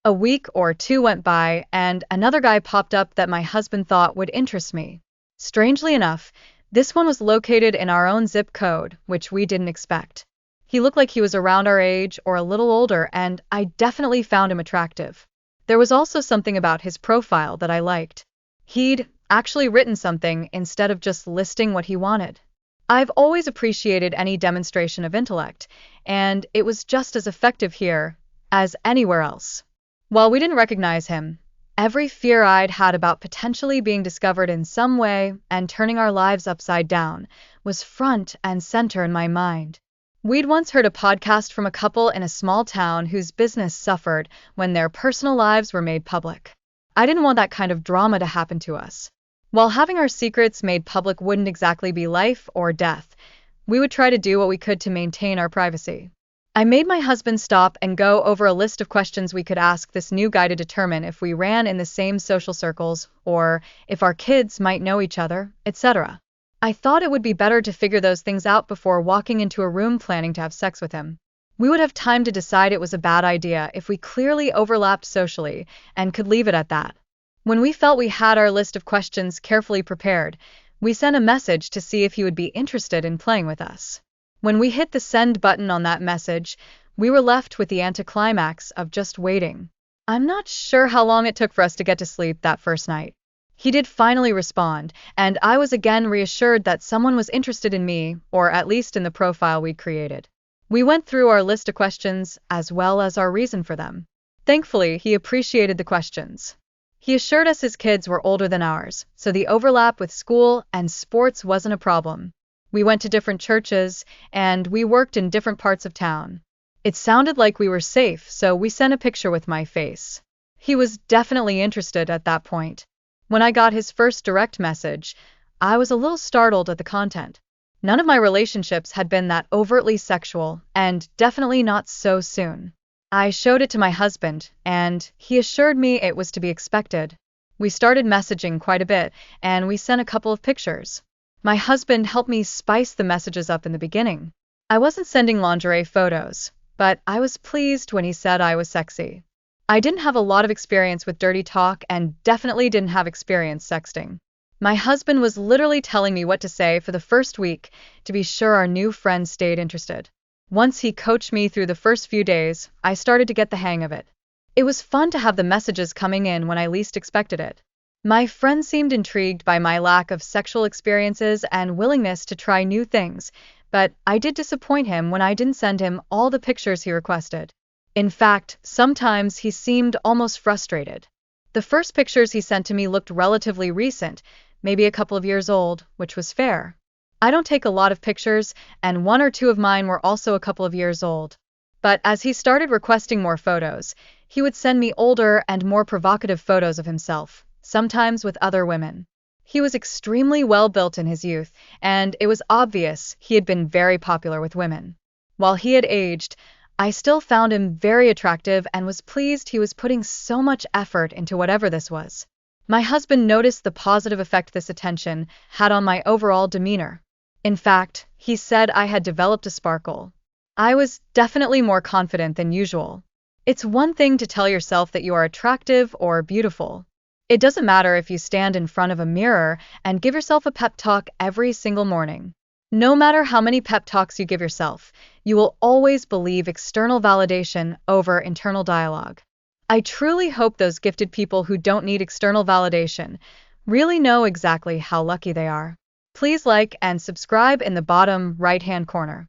A week or two went by, and another guy popped up that my husband thought would interest me. Strangely enough, this one was located in our own zip code, which we didn't expect. He looked like he was around our age or a little older, and I definitely found him attractive. There was also something about his profile that I liked. He'd actually written something instead of just listing what he wanted. I've always appreciated any demonstration of intellect, and it was just as effective here as anywhere else. While we didn't recognize him, every fear I'd had about potentially being discovered in some way and turning our lives upside down was front and center in my mind. We'd once heard a podcast from a couple in a small town whose business suffered when their personal lives were made public. I didn't want that kind of drama to happen to us. While having our secrets made public wouldn't exactly be life or death, we would try to do what we could to maintain our privacy. I made my husband stop and go over a list of questions we could ask this new guy to determine if we ran in the same social circles or if our kids might know each other, etc. I thought it would be better to figure those things out before walking into a room planning to have sex with him. We would have time to decide it was a bad idea if we clearly overlapped socially and could leave it at that. When we felt we had our list of questions carefully prepared, we sent a message to see if he would be interested in playing with us. When we hit the send button on that message, we were left with the anticlimax of just waiting. I'm not sure how long it took for us to get to sleep that first night. He did finally respond, and I was again reassured that someone was interested in me, or at least in the profile we'd created. We went through our list of questions, as well as our reason for them. Thankfully, he appreciated the questions. He assured us his kids were older than ours, so the overlap with school and sports wasn't a problem. We went to different churches, and we worked in different parts of town. It sounded like we were safe, so we sent a picture with my face. He was definitely interested at that point. When I got his first direct message, I was a little startled at the content. None of my relationships had been that overtly sexual, and definitely not so soon. I showed it to my husband, and he assured me it was to be expected. We started messaging quite a bit, and we sent a couple of pictures. My husband helped me spice the messages up in the beginning. I wasn't sending lingerie photos, but I was pleased when he said I was sexy. I didn't have a lot of experience with dirty talk and definitely didn't have experience sexting. My husband was literally telling me what to say for the first week to be sure our new friend stayed interested. Once he coached me through the first few days, I started to get the hang of it. It was fun to have the messages coming in when I least expected it. My friend seemed intrigued by my lack of sexual experiences and willingness to try new things, but I did disappoint him when I didn't send him all the pictures he requested. In fact, sometimes he seemed almost frustrated. The first pictures he sent to me looked relatively recent, maybe a couple of years old, which was fair. I don't take a lot of pictures, and one or two of mine were also a couple of years old. But as he started requesting more photos, he would send me older and more provocative photos of himself, sometimes with other women. He was extremely well built in his youth, and it was obvious he had been very popular with women. While he had aged, I still found him very attractive and was pleased he was putting so much effort into whatever this was. My husband noticed the positive effect this attention had on my overall demeanor. In fact, he said I had developed a sparkle. I was definitely more confident than usual. It's one thing to tell yourself that you are attractive or beautiful. It doesn't matter if you stand in front of a mirror and give yourself a pep talk every single morning. No matter how many pep talks you give yourself, you will always believe external validation over internal dialogue. I truly hope those gifted people who don't need external validation really know exactly how lucky they are. Please like and subscribe in the bottom right-hand corner.